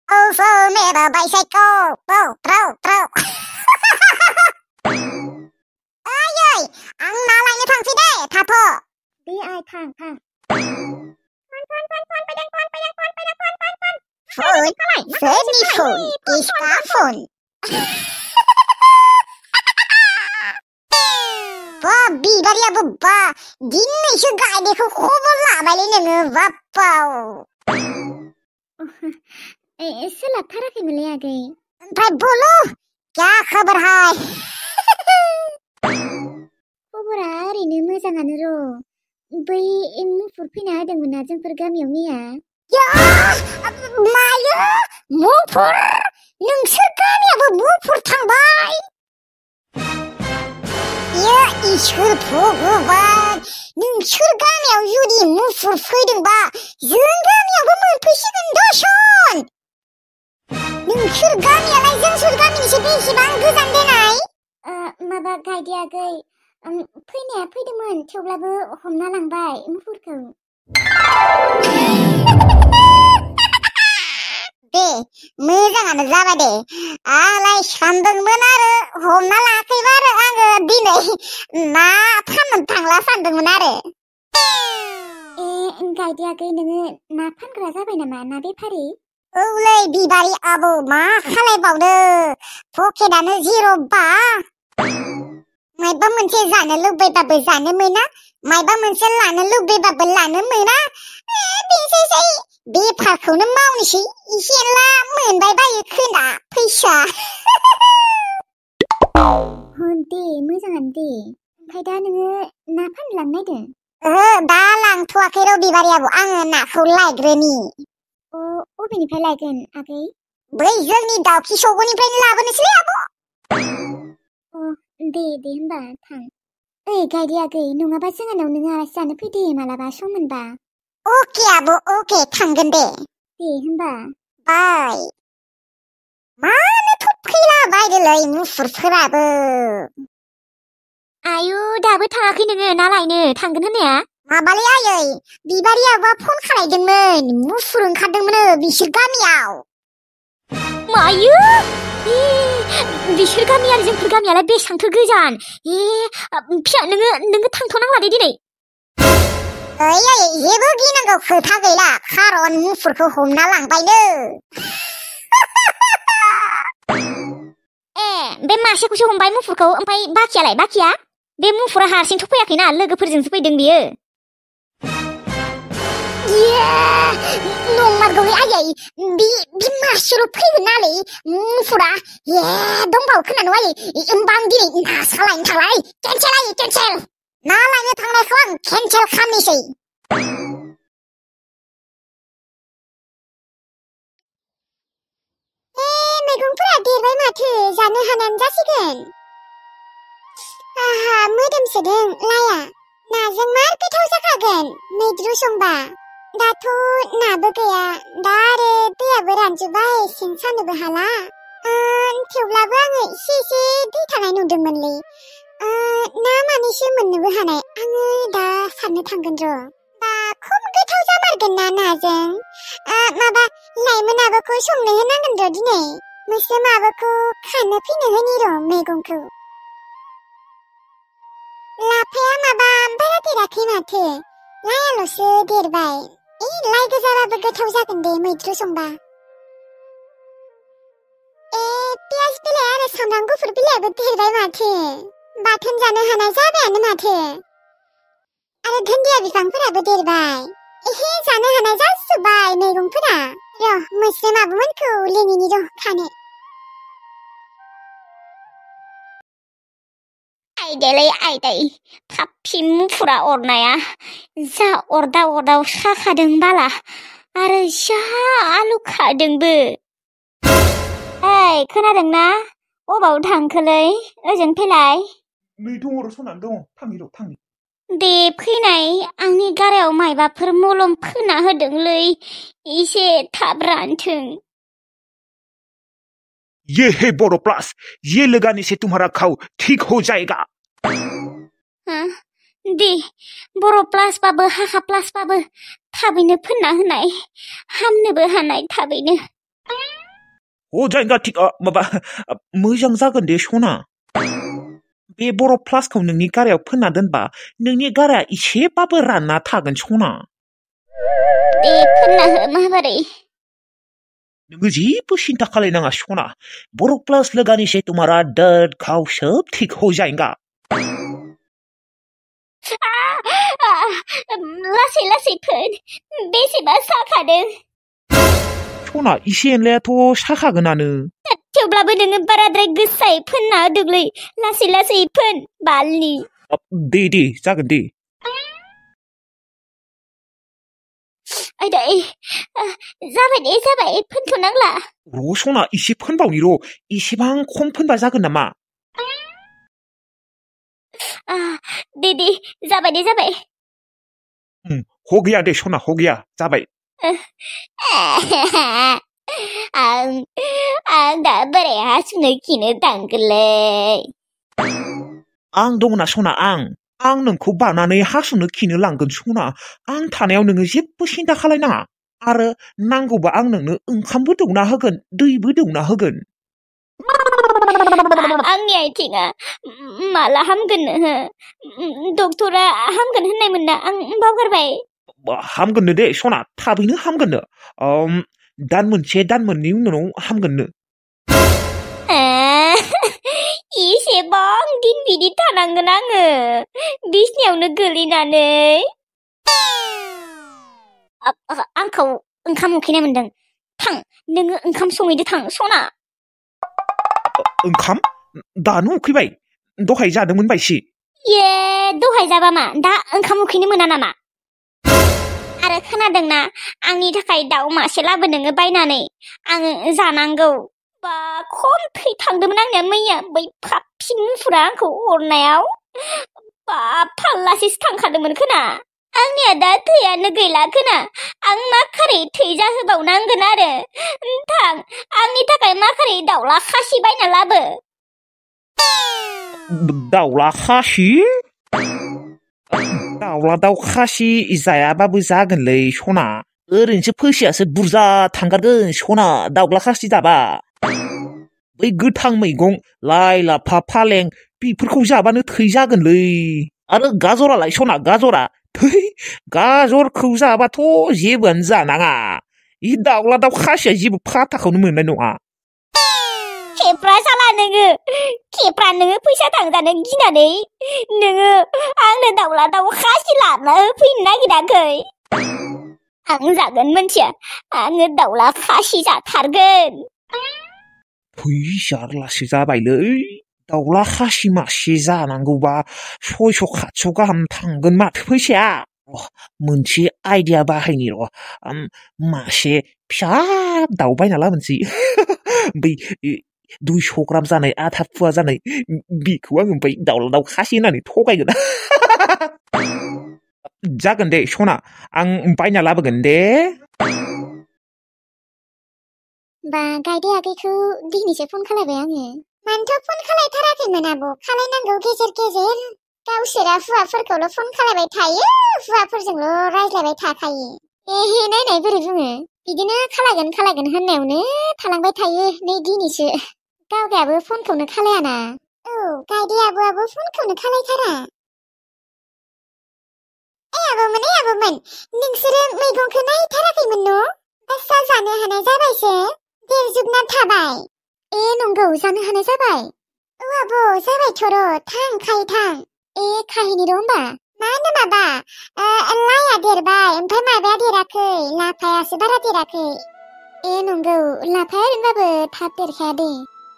Also never bicycle. Throw. Ơi, ang nalay na thang fide, thapo. Đi ai thang. Phun. Semi phun. Iska phun. Bibaria bubba. Dinni sugai dekho khobo labali nenge vapau. इसला थारा के मिले आ गई भाई बोलो क्या खबर है खबरा ओरैनो मोजाङानो र बै मुफुर फैना होदोंमोन ना जोंफोर गामियाव मैया या मायो मुफुर नोंसोर गामियाबो मुफुर थांबाय या इसोर भगवान नोंसोर गामियाव जुदि मुफुर फैदोंबा जों गामियावबो मोनफैसिगोन दसन नोंसोर गामियालाय जोंसोर गामिनिसो बेसेबां गोजान देनाय माबा गायदियागै फैनाया फैदोंमोन थेवब्लाबो हमना लांबाय मुफुरखौ दे मोजाङानो जाबाय दे आलाय सानदोंमोन आरो हमना लाखैबा आरो आङो दिनै ना फाननो थांला सानदोंमोन आरो गायदियागै नोङो ना फानग्रा जाबाय नामा ना बेफारि औलै बिबारि आबौ मा खालायबावनो पकेटानो जिर'बा मायबा मोनसे जानो लुबैबाबो जानो मोना मायबा मोनसे लानो लुबैबाबो लानो मोना बेनोसै बेफारखौनो मावनोसै इसे एला मोनबाय बायो खोना फैसा दे मोजाङानो दे ओमफ्राय दा नोङो ना फाननो लांनो नायदों दा लांथ'वाखै र' बिबारि आबौ आङो नाखौ लायग्रोनि अबेनिफ्राय लायगोन आगै बै जोंनि दाउखि सगनिफ्रायनो लाबोनोसैलै आब' दे होमबा थां ओइ गायदे आगै नङाबा जोंहानाव नों आलासि जानो फैदे मालाबा सम मोनबा अके आब' अके थांगोन दे होमबा बाय मानो फैला बायदोलै मुफुरफोराबो आयु दाबो थाङाखै नोङो ना लायनो थांगोन होननाया माबालै आयै बिबारि आबौआ फन खालायदोंमोन मुफुर ओंखारदोंमोन बिसोर गामियाव मायो बिसोर गामि आरो जोंफोर गामियालाय बेसेबांथो गोजान फिसा नोङो थांथ'नांला दे दिनै ओइ आयै जेबो गिनांगौ खोथा गैला खारन मुफुरखौ हमना लांबायनो बे मासेखौसो हमबाय मुफुरखौ ओमफ्राय बाखिया बे मुफुरा हारसिंथ' फैयाखैना लोगोफोरजोंसो फैदों बियो नंमारगौलै आयै बे मासेल' फैगोन नालै मुफुरा दंबावो खोनानो आयै होमबा आं दिनै ना सालायनो थांलाय केन्सेल आयै केन्सेल ना लायनो थांनायखौ आं केन्सेल खालामनोसै मैगंफोरा देरबाय माथो जानो हानायानो जासिगोन आहा मोदोमसोदों लाया नाजों मार गोथाव जाखागोन मैद्रु संबा दाथ' नाबो गैया दा आरो दैयाबो रानजोब्बाय सेन सानोबो हाला थेवब्लाबो आङो एसे दै थानाय नुदोंमोनलै ना मानैसो मोननोबो हानाय आङो दा सारनो थांगोन र' दा खम गोथाव जामारगोन ना नाजों माबा लाइमोन आबोखौ संनो होनांगोन र' दिनै मोस्रोम आबोखौ खानो फैनो होनि र' मैगंखौ लाफाया माबा बारा देराखै माथो लायाल'सो देरबाय लाइ गोजाबाबो गोथाव जागोन दे मैद्रु संबा पियाज बिलाइ आरो सामब्राम गुफुर बिलाइबो देरबाय माथो बाथोन जानो हानाय जाबायानो माथो आरो धुन्दिया बिफांफोराबो देरबाय जानो हानाय जाजोब्बाय मैगंफोरा र' मोस्रोम आब'मोनखौ लिंहैनि र' खानो आयदै थाबसिन मुफुरा अरनाया जा अरदाव साखादों बाला आरो जा आलु खादोंबो खोनादोंना अबाव थांखोलै ओजों फैलाय नै दङ र' सनानै दङ थांनि दे फैनाय आंनि गारायाव मायबाफोर मलम फोना होदोंलै एसे थाब रानथों ये है बोरो प्लस ये लगाने से तुम्हारा घाव ठीक हो जाएगा दे बोरो प्लस बाबो हाखा प्लस बाबो थाबैनो फोनना होनाय हामनोबो हानाय थाबैनो जायगा थिग माबा मोजां जागोन दे सना बे बर' प्लासखौ नोंनि गारायाव फोनना दोनबा नोंनि गाराया एसेबाबो रानना थागोन सना दे फोनना हो माबोरै नोङो जेबो सिन्था खालायनाङा सना बर' प्लास लगाने से तुम्हारा दर्द घाव सब ठीक हो जाएगा लासै लासै फोन बेसेबा साखादों सना एसे एनलायाथ' साखागोनानो थेवब्लाबो नोङो बाराद्राय गोसायै फोनना होदोंलै लासै लासै फोन बालनि दे जागोन दे आयदै जाबाय फोनथ'नांला र' सना एसे फोनबावनि र' एसेबां खम फोनबा जागोन नामा दे जाबाय हो गया दे सना हो गया जाबाय आं दा बोरै हासुनो खिनो थांगोनलै आं दंना सना आं नोंखौ बानानै हासुनो खिनो लांगोन सना आं थानायाव नोङो जेबो सिन्था खालायनाङा आरो नांगौबा आं नोंनो ओंखामबो दौना होगोन दैबो दौना होगोन आंनि आथिङा माला हामगोननो डक्टरा हामगोन होननायमोन ना आं बावगारबाय हामगोननो दे सना थाबैनो हामगोननो दान मोननै उनाव हामगोननो एसेबां दिन बिदि थानांगोन आङो बिसनायावनो गोलैनानै आंखौ ओंखाम उखैनाय मोनदों थां नोङो ओंखाम संहैदो थां सना ओंखाम दानो उखैबाय दहाय जादोंमोन बायसि दहाय जाबा मा दा ओंखाम उखैनो मोना नामा आरो खोनादोंना आंनि थाखाय दाउ मासे लाबो नोङो बायनानै आङो जानांगौ बा खम थै थांदोंमोन आंनिया मैया बै फाफि मुफुरा आंखौ हरनायाव बा फाल्लासेसो थांखादोंमोन खोना आंनिया दा थैयानो गैला खोना आं माखारै थै जाहोबावनांगोन आरो थां आंनि थाखाय माखारै दाउला खासि बायना लाबो दाउला खासि दाउ खासि जायाबाबो जागोनलै सना ओरैनोसो फैसायासो बुरजा थांगारगोन सना दाउला खासि जाबा बै गोथां मैगं लाइ लाफा फालें बेफोरखौ जाबानो थै जागोनलै आरो गाजरालाय सना गाजरा थै गाजरखौ जाबाथ' जेबोआनो जानाङा इ दाउला दाउ खासिया जेबो फाथाखौनो मोननाय नङा खेफ्रा साला नोङो फैसा थांजानो गिनानै नोङो आंनो दाउला दाउ खासि लाना होफैनो नागिराखै आं जागोन मोनथिया आङो दाउला खासि जाथारगोन जारलासो जाबायलै दाउला खासि मासे जानांगौबा 600-700 गाहाम थांगोन माथो फैसाया मोनसे आइडिया बाहायनि र' मासे फिसा दाउ बायना लाबोनोसै बै 200 ग्राम जानाय आधा फुवा जानाय बेखौ आं ओमफ्राय दाउला दाउ खासि होननानै थगायगोन जागोन दे सना आं बायना लाबोगोन दे बा गायदे आगैखौ दिनैसो फन खालायबाय आङो मानोथ' फन खालायथाराखैमोन आब' खालायनांगौ गेजेर गेजेर गावसोरा हुवाफोरखौल' फन खालायबाय थायो हुवाफोरजोंल' रायज्लायबाय थाखायो नायनाय बोरै बुङो बिदिनो खालायगोन होननायावनो थालांबाय थायो नै दिनैसो गावगायाबो फनखौनो खालायाना औ गायदे आब'आबो फनखौनो खालायथारा आब'मोन नोंसोरो मैगंखौ नायथाराखैमोन न' बासा जानो हानाय जाबायसो देरजोबना थाबाय नंगौ जानो हानाय जाबाय औ आब' जाबायथ' र' थां खाहैनि र' होमबा मा होनो माबा लाइया देरबाय ओमफ्राय माबाया देराखै लाफायासो बारा देराखै नंगौ लाफाया ओरैनोबाबो थाब देरखाया दे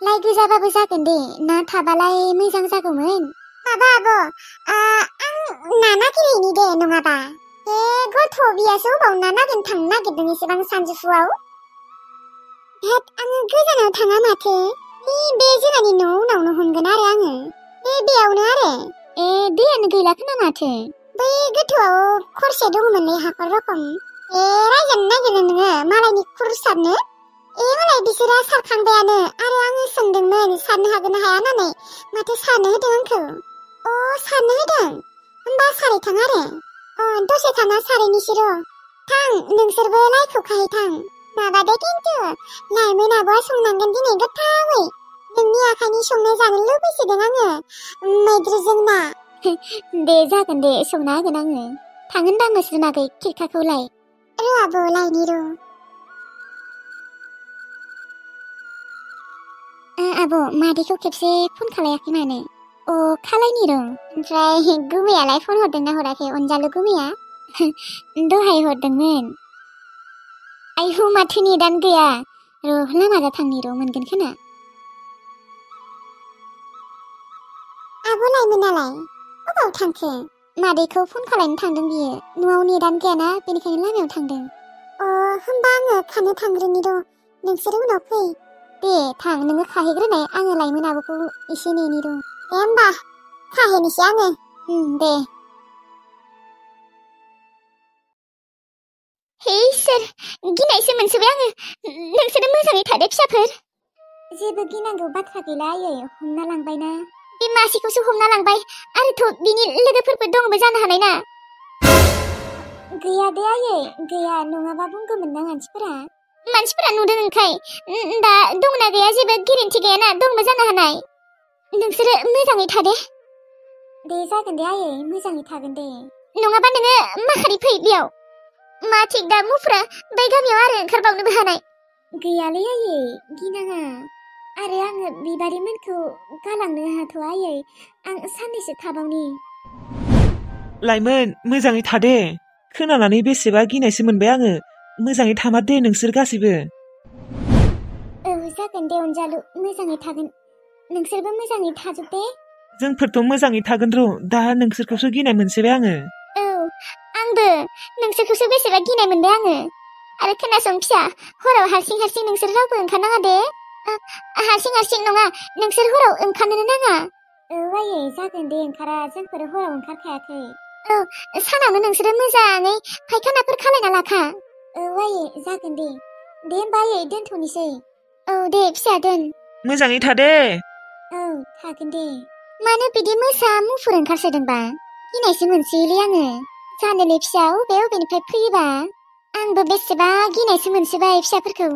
लाइ गोजाबाबो जागोन दे ना थाबालाय मोजां जागौमोन माबा आब' आं ना नागिरहैनि दे नङाबा गथ' बियासो अबाव ना नागिरनो थांनो नागिरदों एसेबां सानजौफुआव आङो गोजानाव थाङा माथो बे जोंहानि न' उनावनो हमगोन आरो आङो बेयावनो आरो दैयानो गैला खोना माथो बै गोथौआव खरसे दङमोनलै हाखर रखम रायजानो नागिरो नोङो मालायनि खुर सारनो मालाय बिसोरा सारखांबायानो आरो आङो सोंदोंमोन सारनो हागोन ना हाया होननानै माथो सारनो होदों आंखौ सारनो होदों होमबा सारैथां आरो दसे थाना सारैनिसै र' थां नोंसोरबो लाइखौ खाहै थां माबादे खिन्थु लाइमोन आब'आ संनांगोन दिनै गोथावै नोंनि आखाइनि संनाय जानो लुबैसोदों आङो मैद्रुजों ना दे जागोन दे संना होगोन आङो थांगोन दा नोंसोरनागै खिरखाखौलाय र' आब' लायनि र' आब' मादैखौ खेबसे फन खालायाखै मानो खालायनि र' ओमफ्राय गुमैयालाय फन हरदोंना हराखै अनजालु गुमैया दहाय हरदोंमोन आयौ माथो नेटानो गैया र' लामाजों थांनि र' मोनगोन खोना आब' लायमोनालाय अबाव थांखो मादैखौ फन खालायनो थांदों बियो न'आव नेटानो गैयाना बेनिखायनो लामायाव थांदों होमबा आङो खानो थांग्रोनि र' नोंसोर उनाव फै दे थां नोङो खाहैग्रोनाय आङो लायमोन आब'खौ एसे नेनि र' दे होमबा खाहैनोसै आङो दे हे इसोर गिनायसो मोनसोबाय आङो नोंसोरो मोजाङै थादो फिसाफोर जेबो गिनांगौ बाथ्रा गैला आयै हमना लांबायना बे मासेखौसो हमना लांबाय आरोथ' बिनि लोगोफोरबो दंबो जानो हानाय ना गैया दे आयै गैया नङाबा बुंगौमोन ना मानसिफोरा नुदों ओंखाय दा दंना गैया जेबो गेरेन्टि गैयाना दंबो जानो हानाय नोंसोरो मोजाङै थादे दे जागोन दे आयै मोजाङै थागोन दे नङाबा नोङो माखारि फै बेयाव मा थिग दा मुफुरा बै गामियाव आरो ओंखारबावनोबो हानाय गैयालै आयै गिनाङा आरो आङो बिबारिमोनखौ गालांनो हाथ'आ आयै आं साननैसो थाबावनि लाइमोन मोजाङै थादे खोनानानै बेसेबा गिनायसो मोनबाय आङो मोजाङै थामा दे नोंसोर गासैबो जागोन दे अनजालु मोजाङै थागोन नोंसोरबो मोजाङै थाजोब दे जोंफोरथ' मोजाङै थागोन र' दा नोंसोरखौसो गिनाय मोनसोबाय आङो आंबो नोंसोरखौसो बेसेबा गिनाय मोनबाय आङो आरो खोनासं फिसा हराव हारसिं नोंसोर रावबो ओंखारनाङा दे हारसिं नङा नोंसोर हराव ओंखारनोनो नाङा आयै जागोन दे ओंखारा जोंफोर हराव ओंखारखायाखै सानावनो नोंसोरो मोजाङै फायखानाफोर खालायना लाखा आयै जागोन दे होमबा आयै दोनथ'नोसै दे फिसा दोन मोजाङै थादे थागोन दे मानो बिदि मोसा मुफुर ओंखारसोदोंबा गिनायसो मोनसैलै आङो जानोलै फिसा अबेनिफ्राय फैयोबा आंबो बेसेबा गिनायसो मोनसोबाय फिसाफोरखौ